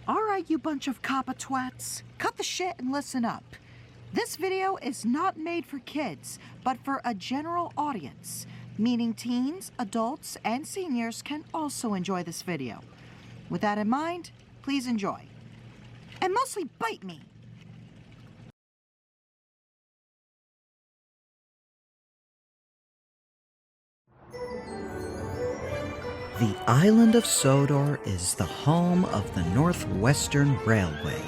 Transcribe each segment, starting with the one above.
Alright, you bunch of COPPA twats, cut the shit and listen up. This video is not made for kids, but for a general audience, meaning teens, adults, and seniors can also enjoy this video. With that in mind, please enjoy. And mostly bite me. The island of Sodor is the home of the Northwestern Railway.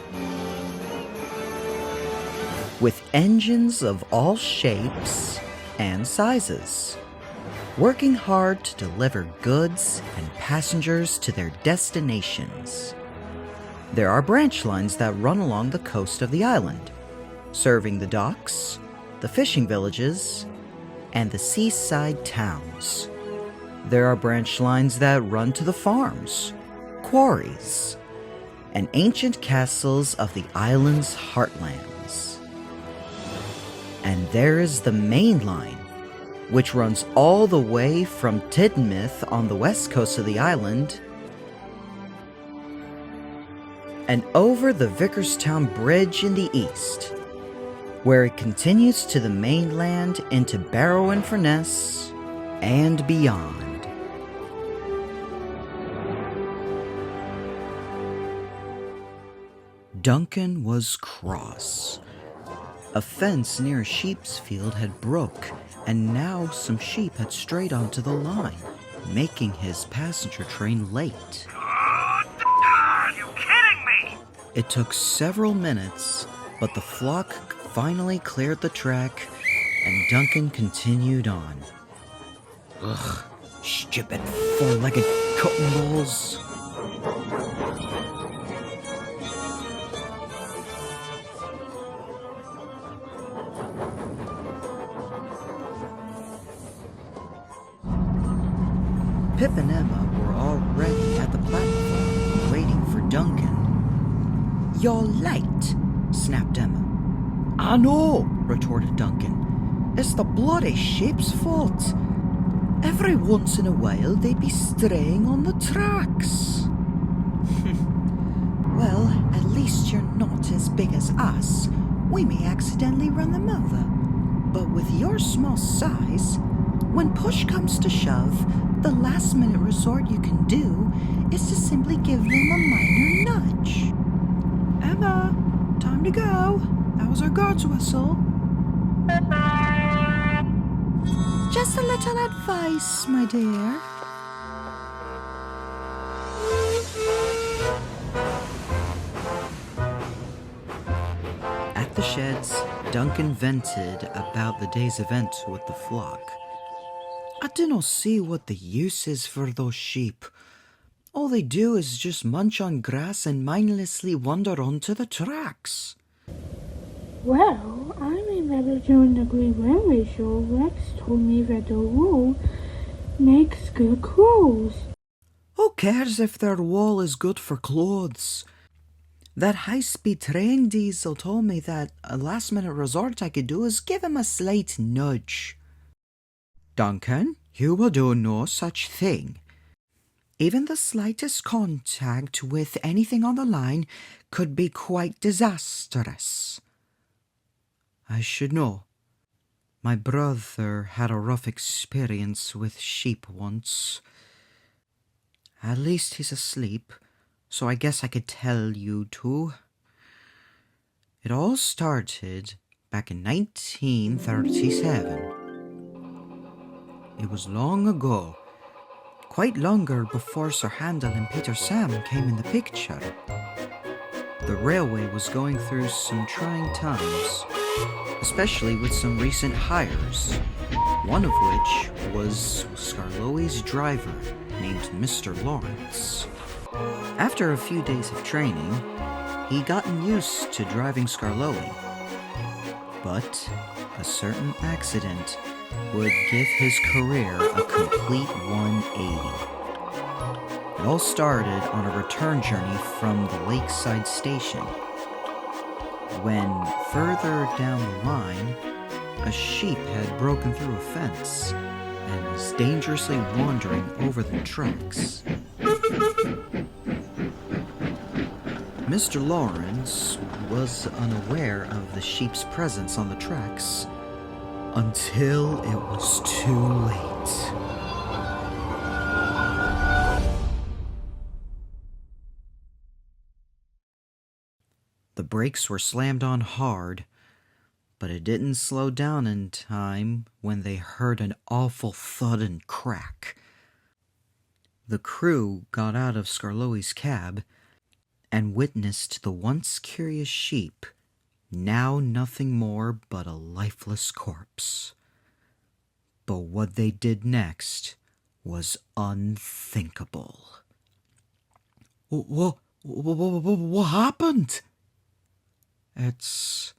With engines of all shapes and sizes, working hard to deliver goods and passengers to their destinations. There are branch lines that run along the coast of the island, serving the docks, the fishing villages, and the seaside towns. There are branch lines that run to the farms, quarries, and ancient castles of the island's heartlands. And there is the main line, which runs all the way from Tidmouth on the west coast of the island and over the Vickerstown Bridge in the east, where it continues to the mainland into Barrow-in-Furness and beyond. Duncan was cross. A fence near a sheep's field had broke, and now some sheep had strayed onto the line, making his passenger train late. Are you kidding me? It took several minutes, but the flock finally cleared the track, and Duncan continued on. Ugh, stupid four-legged cotton balls. Pip and Emma were already at the platform, waiting for Duncan. "You're late," snapped Emma. "I know," retorted Duncan. "It's the bloody sheep's fault. Every once in a while they'd be straying on the tracks." "Well, at least you're not as big as us. We may accidentally run them over. But with your small size, when push comes to shove, the last-minute resort you can do is to simply give them a minor nudge." "Emma, time to go. That was our guard's whistle." "Just a little advice, my dear." At the sheds, Duncan vented about the day's event with the flock. "I do not see what the use is for those sheep. All they do is just munch on grass and mindlessly wander onto the tracks." "Well, I remember during the Great Railway Show, Rex told me that the wool makes good clothes." "Who cares if their wool is good for clothes? That high-speed train diesel told me that a last-minute resort I could do is give him a slight nudge." "Duncan, you will do no such thing. Even the slightest contact with anything on the line could be quite disastrous." "I should know. My brother had a rough experience with sheep once. At least he's asleep, so I guess I could tell you too. It all started back in 1937. It was long ago, quite longer before Sir Handel and Peter Sam came in the picture. The railway was going through some trying times, especially with some recent hires, one of which was Skarloey's driver, named Mr. Lawrence. After a few days of training, he'd gotten used to driving Skarloey, but a certain accident would give his career a complete 180. It all started on a return journey from the lakeside station, when further down the line, a sheep had broken through a fence and was dangerously wandering over the tracks. Mr. Lawrence was unaware of the sheep's presence on the tracks until it was too late. The brakes were slammed on hard, but it didn't slow down in time when they heard an awful thud and crack. The crew got out of Skarloey's cab and witnessed the once curious sheep, now nothing more but a lifeless corpse. But what they did next was unthinkable. What happened? It's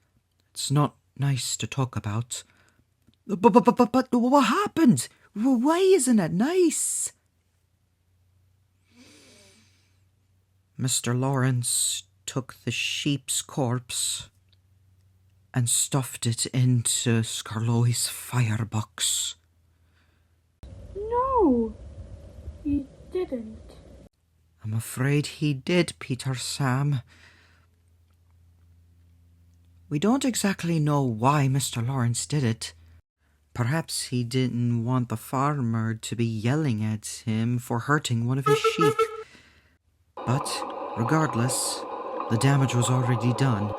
not nice to talk about. But what happened? Why isn't it nice? Mr. Lawrence took the sheep's corpse and stuffed it into Skarloey's firebox. No, he didn't. I'm afraid he did, Peter Sam. We don't exactly know why Mr. Lawrence did it. Perhaps he didn't want the farmer to be yelling at him for hurting one of his sheep. But, regardless, the damage was already done,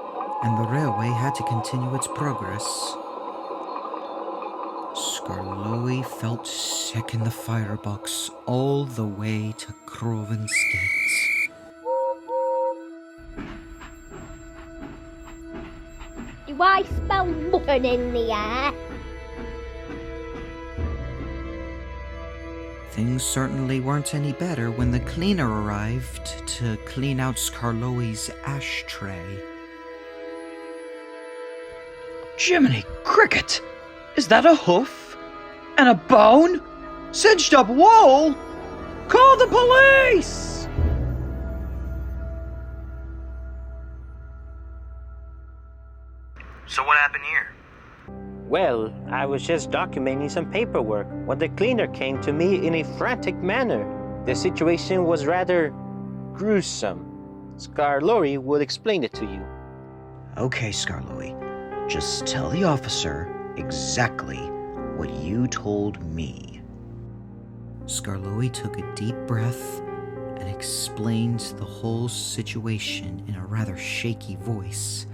and the railway had to continue its progress. Skarloey felt sick in the firebox all the way to Croven's Gate. Do I smell mutton in the air? Things certainly weren't any better when the cleaner arrived to clean out Skarloey's ashtray. Jiminy cricket! Is that a hoof? And a bone? Cinched up wall? Call the police! So what happened here? Well, I was just documenting some paperwork when the cleaner came to me in a frantic manner. The situation was rather gruesome. Skarloey will explain it to you. Okay, Skarloey. Just tell the officer exactly what you told me. Skarloey took a deep breath and explained the whole situation in a rather shaky voice,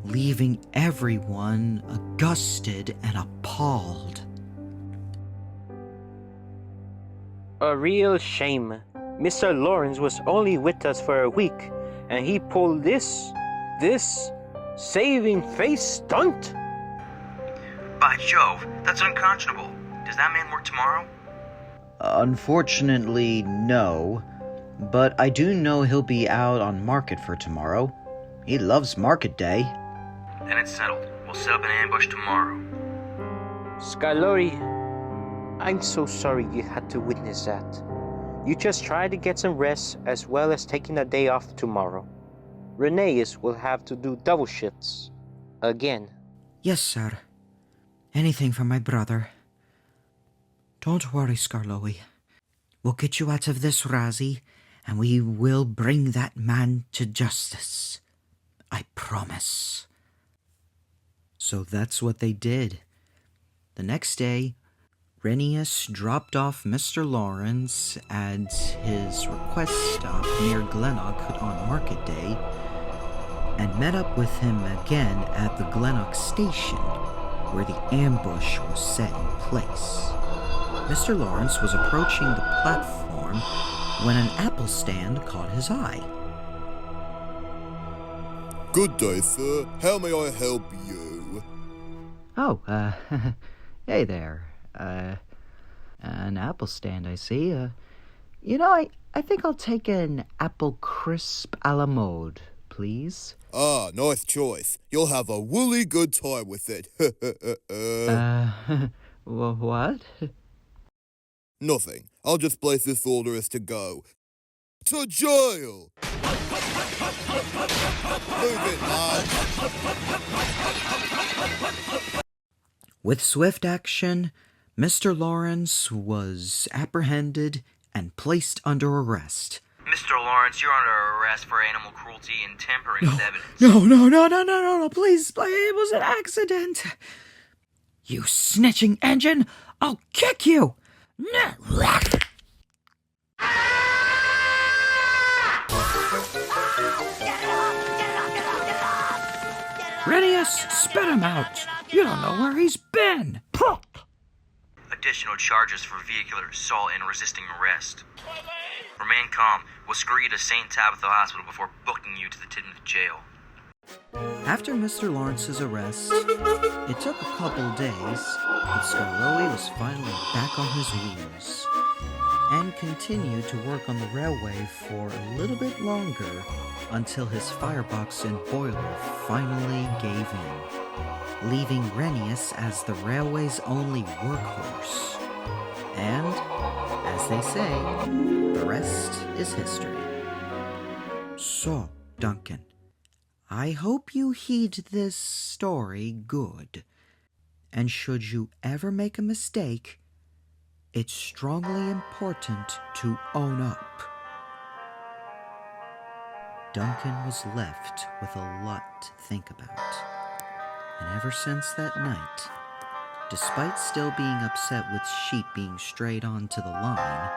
leaving everyone aghosted and appalled. A real shame. Mr. Lawrence was only with us for a week, and he pulled this saving face stunt? By Jove, that's unconscionable. Does that man work tomorrow? Unfortunately, no. But I do know he'll be out on market for tomorrow. He loves market day. Then it's settled. We'll set up an ambush tomorrow. Skarloey, I'm so sorry you had to witness that. You just try to get some rest as well as taking a day off tomorrow. Reneus will have to do double shifts. Again. Yes, sir. Anything for my brother. Don't worry, Skarloey. We'll get you out of this, Razzie, and we will bring that man to justice. I promise. So that's what they did. The next day, Reneus dropped off Mr. Lawrence at his request stop near Glennock on Market Day and met up with him again at the Glennock station where the ambush was set in place. Mr. Lawrence was approaching the platform when an apple stand caught his eye. Good day, sir. How may I help you? Oh, hey there. An apple stand, I see. I think I'll take an apple crisp a la mode, please. Ah, nice choice. You'll have a woolly good time with it. What? Nothing. I'll just place this order as to go. To jail! Move it, lad! With swift action, Mr. Lawrence was apprehended and placed under arrest. Mr. Lawrence, you're under arrest for animal cruelty and tampering with evidence. No, please, it was an accident. You snitching engine, I'll kick you. Renius, spit him out. You don't know where he's been. Additional charges for vehicular assault and resisting arrest. Remain calm. We'll screw you to St. Tabitha Hospital before booking you to the Tidmouth jail. After Mr. Lawrence's arrest, it took a couple days, but Scarlowi was finally back on his wheels and continued to work on the railway for a little bit longer until his firebox and boiler finally gave in, leaving Renius as the railway's only workhorse. And, as they say, the rest is history. So, Duncan, I hope you heed this story good, and should you ever make a mistake, it's strongly important to own up. Duncan was left with a lot to think about, and ever since that night, despite still being upset with sheep being strayed onto the line,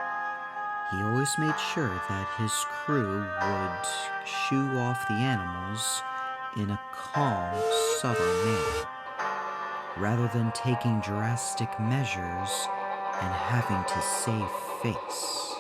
he always made sure that his crew would shoo off the animals in a calm, subtle manner, rather than taking drastic measures and having to save face.